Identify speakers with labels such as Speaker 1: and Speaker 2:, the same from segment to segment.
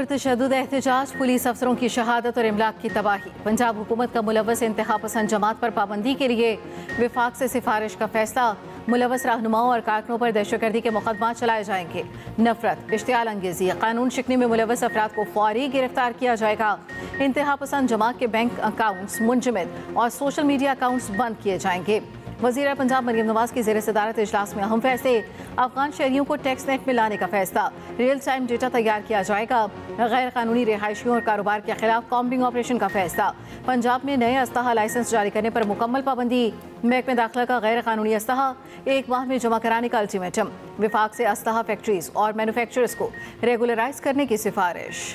Speaker 1: पुरतशद्दुद एहतजाज, पुलिस अफसरों की शहादत और इमलाक की तबाही। पंजाब हुकूमत का मुलव्वस इंतहा पसंद जमात पर पाबंदी के लिए विफाक से सिफारिश का फैसला। मुलव्वस रहनुमाओं और कारकुनों पर दहशतगर्दी के मुकदमा चलाए जाएंगे। नफरत, इश्तियाल अंगेजी, कानून शिकने में मुलव्वस अफराद को फौरी गिरफ्तार किया जाएगा। इंतहा पसंद जमात के बैंक अकाउंट्स मुंजमद और सोशल मीडिया अकाउंट्स बंद किए जाएंगे। वज़ीर पंजाब मरियम नवाज की ज़ेर सदारत इजलास में अहम फैसले। अफगान शहरियों को टैक्स नेट में लाने का फैसला। रियल टाइम डेटा तैयार किया जाएगा। गैर कानूनी रिहायशियों और कारोबार के खिलाफ कॉम्बिंग ऑपरेशन का फैसला। पंजाब में नए अस्तहा लाइसेंस जारी करने पर मुकम्मल पाबंदी। महकमे दाखिला का गैर कानूनी अस्तहा 1 माह में जमा कराने का अल्टीमेटम। विफाक से अस्तहा फैक्ट्रीज और मैन्युफैक्चरर्स को रेगुलराइज करने की सिफारिश।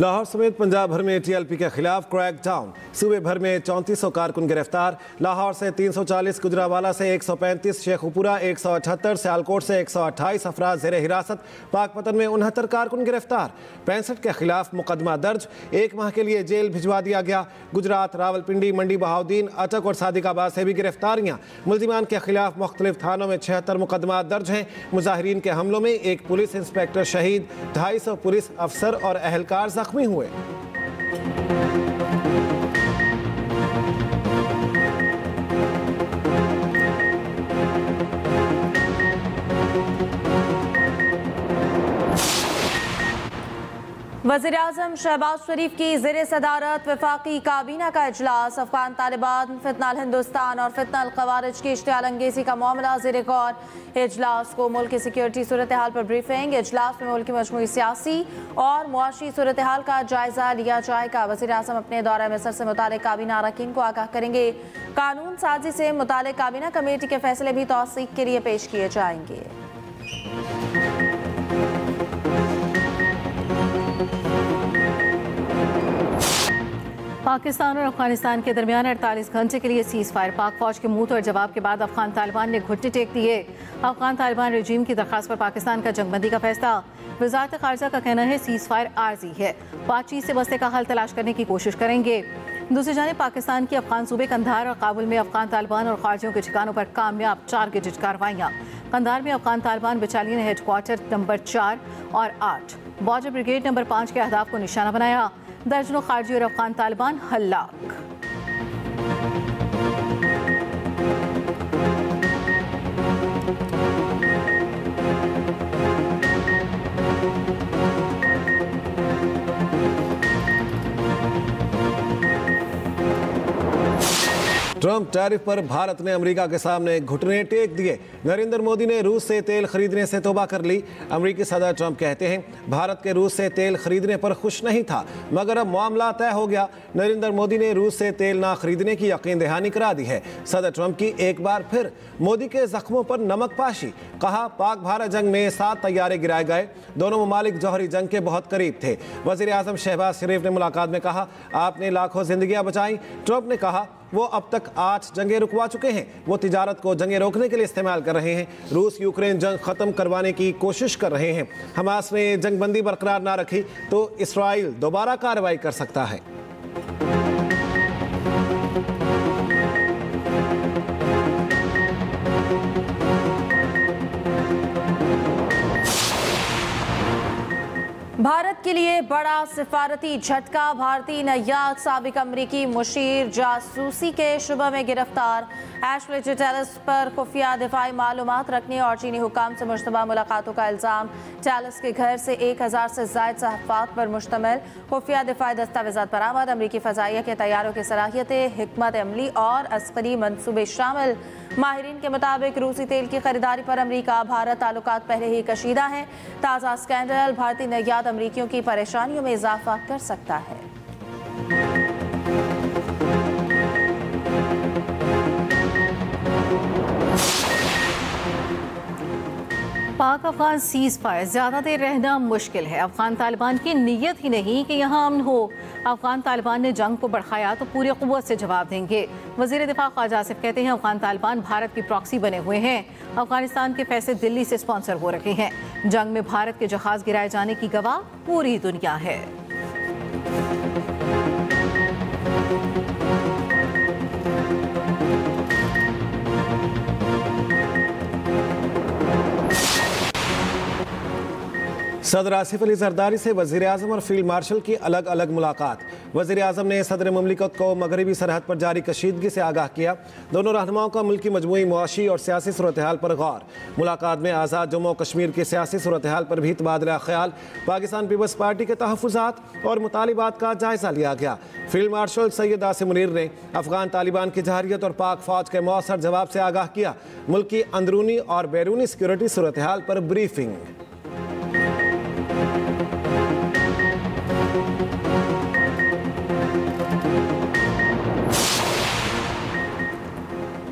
Speaker 2: लाहौर समेत पंजाब भर में TLP के खिलाफ क्रैकडाउन। सूबे भर में 3400 कारकुन गिरफ्तार। लाहौर से 340, गुजरावाला से 135, शेखुपुरा 178, सियालकोट से 128 अफराद ज़ेर हिरासत। पाकपतन में 69 कारकुन गिरफ्तार। 65 के खिलाफ मुकदमा दर्ज। 1 माह के लिए जेल भिजवा दिया गया। गुजरात, रावलपिंडी, मंडी बहाउद्दीन, अटक और सादिकाबाद से भी गिरफ्तारियाँ। मुल्जिमान के खिलाफ मुख्तलिफ थानों में 76 मुकदमा दर्ज हैं। मुजाहिरीन के हमलों में 1 पुलिस इंस्पेक्टर शहीद, 250 पुलिस अफसर और अहलकार जख्मी हुए।
Speaker 3: वज़ीर-ए-आज़म शहबाज शरीफ की ज़ेर सदारत वफाकी काबीना का इजलास। अफगान तालिबान, फितनल हिंदुस्तान और फितनल ख़वारिज की इश्तियाल अंगेज़ी का मामला ज़ेर गौर। इजलास को मुल्क की सिक्योरिटी सूरत हाल पर ब्रीफिंग। इजलास में मुल्क की मजमूई सियासी और मुआशी सूरत हाल का जायजा लिया जाएगा। वज़ीर-ए-आज़म अपने दौरा मिस्र से मुताल्लिक़ काबीना अरकान को आगाह करेंगे। कानून साजी से मुताल्लिक़ काबीना कमेटी के फैसले भी तौसीक़ के लिए पेश किए जाएंगे।
Speaker 1: पाकिस्तान और अफगानिस्तान के दरमियान 48 घंटे के लिए सीज़ फायर। पाक फौज के मुंह तोड़ जवाब के बाद अफगान तालिबान ने घुटने टेक दिए। अफगान तालिबान रजीम की दरख्वास्त पर पाकिस्तान का जंगबंदी का फैसला। वज़ारत ख़ारजा का कहना है सीज़ फायर आर्जी है, बातचीत से मसले का हल तलाश करने की कोशिश करेंगे। दूसरी जानिब पाकिस्तान की अफगान सूबे कंधार और काबुल में अफगान तालिबान और खारजियों के ठिकानों पर कामयाब टारगेटेड कार्रवाइयाँ। कंधार में Afghan Taliban battalion headquarter number 4 और 8, बॉर्डर ब्रिगेड नंबर 5 के अहदाफ को निशाना बनाया। दर्जनों खारजी और अफगान तालिबान हल्लाक।
Speaker 2: ट्रंप टैरिफ पर भारत ने अमेरिका के सामने घुटने टेक दिए। नरेंद्र मोदी ने रूस से तेल खरीदने से तौबा कर ली। अमेरिकी सदर ट्रंप कहते हैं भारत के रूस से तेल खरीदने पर खुश नहीं था, मगर अब मामला तय हो गया। नरेंद्र मोदी ने रूस से तेल ना खरीदने की यकीन दहानी करा दी है। सदर ट्रंप की एक बार फिर मोदी के जख्मों पर नमक पाशी। कहा पाक भारत जंग में 7 तैयारे गिराए गए। दोनों ममालिक जौहरी जंग के बहुत करीब थे। वज़ीर-ए-आज़म शहबाज शरीफ ने मुलाकात में कहा आपने लाखों जिंदगियां बचाई। ट्रंप ने कहा वो अब तक 8 जंगें रुकवा चुके हैं। वो तिजारत को जंगें रोकने के लिए इस्तेमाल कर रहे हैं। रूस यूक्रेन जंग ख़त्म करवाने की कोशिश कर रहे हैं। हमास ने जंगबंदी बरकरार ना रखी तो इसराइल दोबारा कार्रवाई कर सकता है।
Speaker 3: भारत के लिए बड़ा सिफारती झटका। भारतीय नय्याद साबिक अमरीकी मुशीर जासूसी के शुबा में गिरफ्तार। एशले टेलिस पर खुफिया दिफाई मालूमात रखने और चीनी हुकाम से मुश्तबा मुलाकातों का इल्ज़ाम। टेलिस के घर से 1000 से ज़ायद सहाफ़ात पर मुश्तमिल खुफिया दिफाई दस्तावेज़ात बरामद। अमरीकी फ़ज़ाइया के तैयारों की सलाहियतें, हिकमत अमली और अस्करी मनसूबे शामिल। माहिरीन के मुताबिक रूसी तेल की खरीदारी पर अमरीका भारत ताल्लुकात पहले ही कशीदा हैं। ताज़ा स्कैंडल भारतीय नय्याद अमरीकियों की परेशानियों में इजाफा कर सकता है।
Speaker 1: पाक अफगान सीज़ फायर ज़्यादा देर रहना मुश्किल है। अफगान तालिबान की नीयत ही नहीं कि यहाँ अमन हो। अफगान तालिबान ने जंग को बढ़ाया तो पूरी क़ुव्वत से जवाब देंगे। वज़ीर दिफा ख्वाजा आसिफ कहते हैं अफगान तालिबान भारत की प्रॉक्सी बने हुए हैं। अफगानिस्तान के फैसले दिल्ली से स्पॉन्सर हो रखे हैं। जंग में भारत के जहाज़ गिराए जाने की गवाह पूरी दुनिया है।
Speaker 2: सदर आसिफ अली जरदारी से वज़ीर आज़म और फील्ड मार्शल की अलग अलग मुलाकात। वज़ीर आज़म ने सदर मुमलिकत को मगरबी सरहद पर जारी कशीदगी से आगाह किया। दोनों रहनुमाओं का मुल्की मजमूई मुआशी और सियासी सूरत हाल पर गौर। मुलाकात में आज़ाद जम्मू कश्मीर की सियासी सूरत हाल पर भी तबादला ख्याल, पाकिस्तान पीपल्स पार्टी के तहफ़्फ़ुज़ात और मुतालिबात का जायज़ा लिया गया। फील्ड मार्शल सैयद आसिम मुनीर ने अफगान तालिबान की जहरियत और पाक फ़ौज के मौसर जवाब से आगाह किया। मुल्क की अंदरूनी और बैरूनी सिक्योरिटी सूरत हाल पर ब्रीफिंग।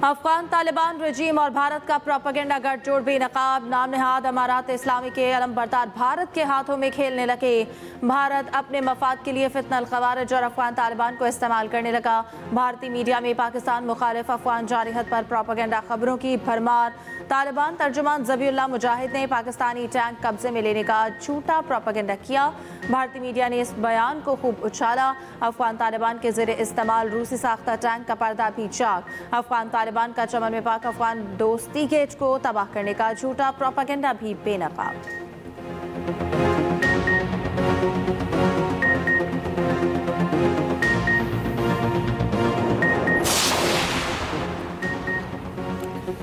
Speaker 3: अफगान तालिबान रजीम और भारत का प्रोपेगेंडा गठजोड़ बेनकाब। नाम नहाद अमारात इस्लामी के अलमबरदार भारत के हाथों में खेलने लगे। भारत अपने मफाद के लिए फितनल ख़वारिज और अफगान तालिबान को इस्तेमाल करने लगा। भारतीय मीडिया में पाकिस्तान मुखालिफ अफगान जारहत पर प्रोपेगेंडा खबरों की भरमार। तालिबान तर्जुमान ज़बीउल्लाह मुजाहिद ने पाकिस्तानी टैंक कब्जे में लेने का झूठा प्रोपेगेंडा किया। भारतीय मीडिया ने इस बयान को खूब उछाला। अफगान तालिबान के ज़ेरे इस्तेमाल रूसी साख्ता टैंक का पर्दा भी चाक। अफगान तालिबान का चमन में पाक अफगान दोस्ती गेट को तबाह करने का झूठा प्रोपेगेंडा भी बेनकाब।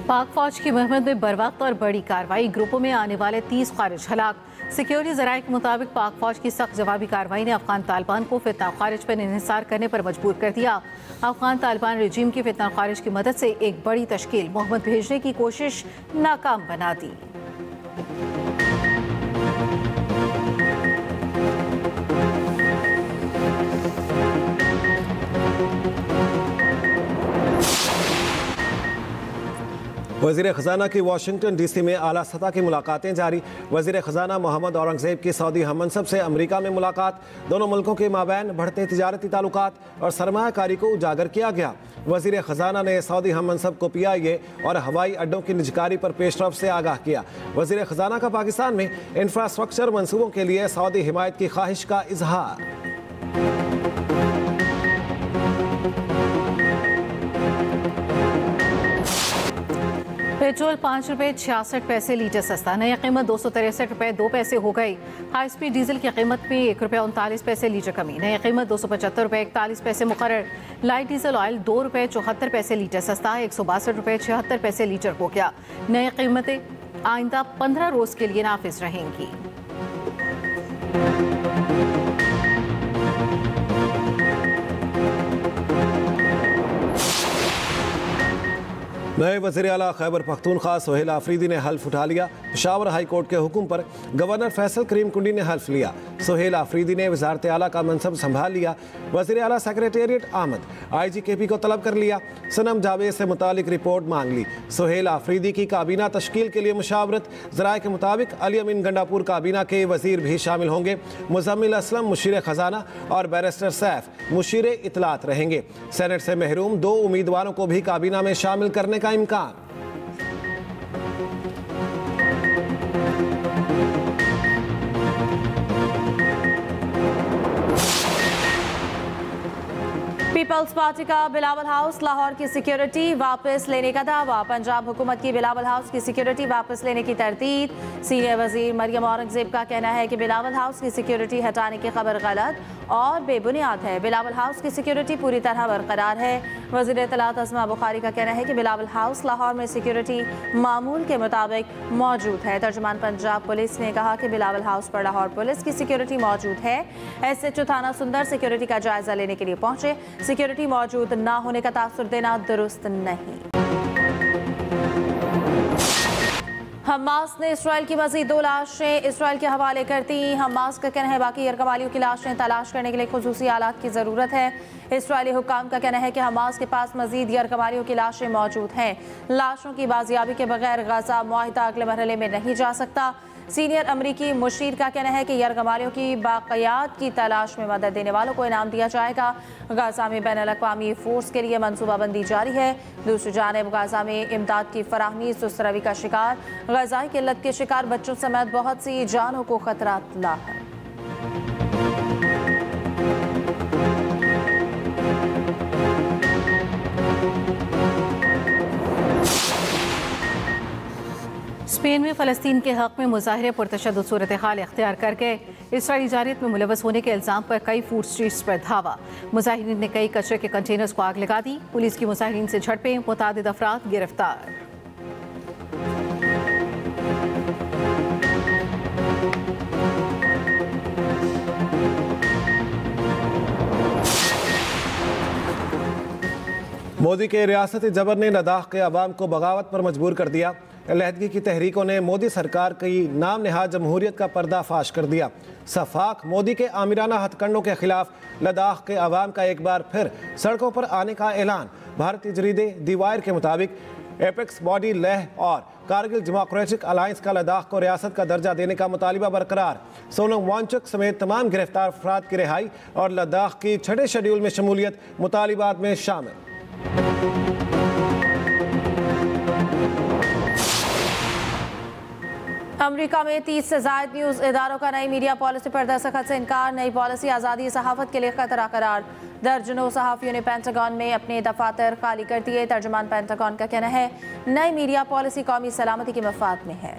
Speaker 1: पाक फौज की मुहिम में बरवक्त और बड़ी कार्रवाई। ग्रुपों में आने वाले 30 खारिज हलाक। सिक्योरिटी ज़राए के मुताबिक पाक फौज की सख्त जवाबी कार्रवाई ने अफगान तालिबान को फितना खारिज पर इन्हिसार करने पर मजबूर कर दिया। अफगान तालिबान रजीम की फितना खारिज की मदद से एक बड़ी तश्कील मोहम्मद भेजने की कोशिश नाकाम बना दी।
Speaker 2: वज़ीर ख़जाना की वाशिंगटन डीसी में आला सतह की मुलाकातें जारी। वज़ीर ख़जाना मोहम्मद औरंगज़ेब की सऊदी हममनसब से अमरीका में मुलाकात। दोनों मुल्कों के माबैन बढ़ते तिजारती ताल्लुकात और सरमायाकारी को उजागर किया गया। वज़ीर ख़जाना ने सऊदी हममनसब को PIA और हवाई अड्डों की निजकारी पर पेशरफ से आगाह किया। वज़ीर ख़जाना का पाकिस्तान में इंफ्रास्ट्रक्चर मनसूबों के लिए सऊदी हिमायत की ख्वाहिश का इजहार।
Speaker 1: पेट्रोल 5 रुपये 66 पैसे लीटर सस्ता। नई कीमत 263 रुपये 2 पैसे हो गई। हाई स्पीड डीजल की कीमत में 1 रुपये 39 पैसे लीटर कमी। नई कीमत 275 रुपये 41 पैसे मुकर्रर। लाइट डीजल ऑयल 2 रुपये 74 पैसे लीटर सस्ता 162 रुपये 76 पैसे लीटर हो गया। नई कीमतें आइंदा 15 रोज़ के लिए नाफिज रहेंगी।
Speaker 2: नए वज़ीर आला खैबर पख्तूनख्वा सोहेल आफरीदी ने हल्फ उठा लिया। पेशावर हाई कोर्ट के हुक्म पर गवर्नर फैसल करीम कुंडी ने हल्फ लिया। सोहेल आफरीदी ने वज़ारत आला का मनसब संभाल लिया। वज़ीर आला सेक्रेटेरिएट आमद। IG KP को तलब कर लिया। सनम जावेद से मुतालिक रिपोर्ट मांग ली। सोहेल आफरीदी की काबीना तश्कील के लिए मुशावरत। ज़राए के मुताबिक अली अमीन गंडापुर काबीना के वज़ीर भी शामिल होंगे। मुज़म्मिल असलम मुशीर ख़जाना और बैरिस्टर सैफ मुशीर इतलात रहेंगे। सेनेट से महरूम 2 उम्मीदवारों को भी काबीना में शामिल करने का इम्कान।
Speaker 3: पीपल्स पार्टी का बिलावल हाउस लाहौर की सिक्योरिटी वापस लेने का दावा। पंजाब हुकूमत की बिलावल हाउस की सिक्योरिटी वापस लेने की तरदीद। सीनियर वजीर मरियम औरंगजेब का कहना है कि बिलावल हाउस की सिक्योरिटी हटाने की खबर गलत और बेबुनियाद है। बिलावल हाउस की सिक्योरिटी पूरी तरह बरकरार है। वज़ीर इत्तलात अज़मा बुखारी का कहना है कि बिलावल हाउस लाहौर में सिक्योरिटी मामूल के मुताबिक मौजूद है। तर्जुमान पंजाब पुलिस ने कहा कि बिलावल हाउस पर लाहौर पुलिस की सिक्योरिटी मौजूद है। SHO थाना सुंदर सिक्योरिटी का जायजा लेने के लिए पहुंचे। सिक्योरिटी मौजूद ना होने का तासुर देना दुरुस्त नहीं। हमास ने इसराइल की मज़ीद 2 लाशें इसराइल के हवाले कर दी। हमास का कहना है बाकी यरगमालियों की लाशें तलाश करने के लिए खुसूसी आलात की ज़रूरत है। इसराइली हुक्काम का कहना है कि हमास के पास मज़ीद यरगमालियों की लाशें मौजूद हैं। लाशों की बाजियाबी के बगैर गजा मुआहिदा अगले मरहले में नहीं जा सकता। सीनियर अमरीकी मुशीर का कहना है कि यरगमालियों की बाक़ियात की तलाश में मदद देने वालों को इनाम दिया जाएगा। गाज़ा में बैनुल-अक़वामी फ़ोर्स के लिए मनसूबाबंदी जारी है। दूसरी जानिब गाज़ा में इमदाद की फराहमी सुस्त रवी का शिकार ग़ज़ाई किल्लत के शिकार बच्चों समेत बहुत सी जानों को खतरा लाहक।
Speaker 1: स्पेन में फ़लस्तीन के हक़ में मुज़ाहरे पुरतशद्दुद सूरत हाल इख्तियार करके इसराइली जारियत में मुलव्वस होने के इल्ज़ाम पर कई फूड स्ट्रीट्स पर धावा। मुजाहिरीन ने कई कचरे के कंटेनर्स को आग लगा दी। पुलिस की मुजाहिरीन से झड़पें, मुतादिद अफराद गिरफ्तार।
Speaker 2: मोदी के रियासती जबर ने लद्दाख के अवाम को बगावत पर मजबूर कर दिया। अलहदगी की तहरीकों ने मोदी सरकार की नाम नहाद जमहूरियत का पर्दाफाश कर दिया। सफाक मोदी के आमिराना हथकंडों के खिलाफ लद्दाख के अवाम का एक बार फिर सड़कों पर आने का ऐलान। भारतीय जरीदे दी वायर के मुताबिक एपेक्स बॉडी लेह और कारगिल डेमोक्रेटिक अलायंस का लद्दाख को रियासत का दर्जा देने का मुतालिबा बरकरार। सोनम वांगचुक समेत तमाम गिरफ्तार अफराद की रिहाई और लद्दाख की छठे शेड्यूल में शमूलियत मुतालिबात में शामिल।
Speaker 3: अमेरिका में 30 से ज़ायद न्यूज़ इदारों का नई मीडिया पॉलिसी पर दस्तखत से इनकार। नई पॉलिसी आज़ादी सहाफ़त के लिए खतरा करार। दर्जनों सहाफ़ियों ने पेंटागन में अपने दफातर खाली कर दिए। तर्जुमान पेंटागन का कहना है नई मीडिया पॉलिसी कौमी सलामती के मफाद में है।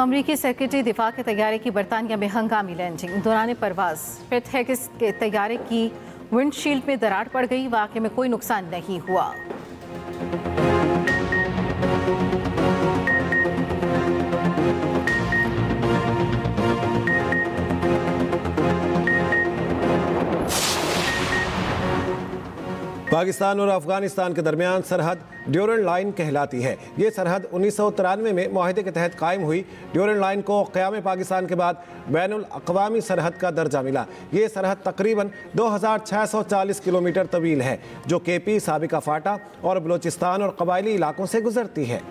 Speaker 1: अमरीकी सेक्रेटरी दिफा के तैयारे की बरतानिया में हंगामी लैंडिंग। दौरान परवाज पेथेगिस के तैयारे की विंडशील्ड में दरार पड़ गई। वाक़े में कोई नुकसान नहीं हुआ।
Speaker 2: पाकिस्तान और अफगानिस्तान के दरमियान सरहद ड्यूरन लाइन कहलाती है। ये सरहद 1993 में मुआहदे के तहत कायम हुई। ड्यूरन लाइन को क़याम पाकिस्तान के बाद बैनुल अक़वामी सरहद का दर्जा मिला। ये सरहद तकरीबन 2640 किलोमीटर तवील है, जो केपी, साबिका फाटा और बलोचिस्तान और कबायली इलाकों से गुजरती है।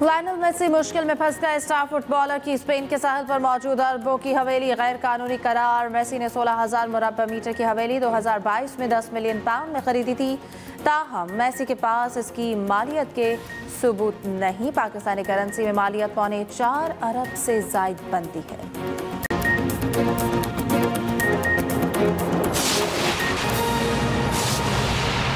Speaker 3: लायनल मेसी मुश्किल में फंस गए। स्टार फुटबॉलर की स्पेन के साहल पर मौजूद अरबों की हवेली गैर कानूनी करार। मेसी ने 16,000 मुरब्बा मीटर की हवेली 2022 में 10 मिलियन पाउंड में खरीदी थी। ताहम मेसी के पास इसकी मालियत के सबूत नहीं। पाकिस्तानी करेंसी में मालियत 4.25 अरब से ज़ायद बनती है।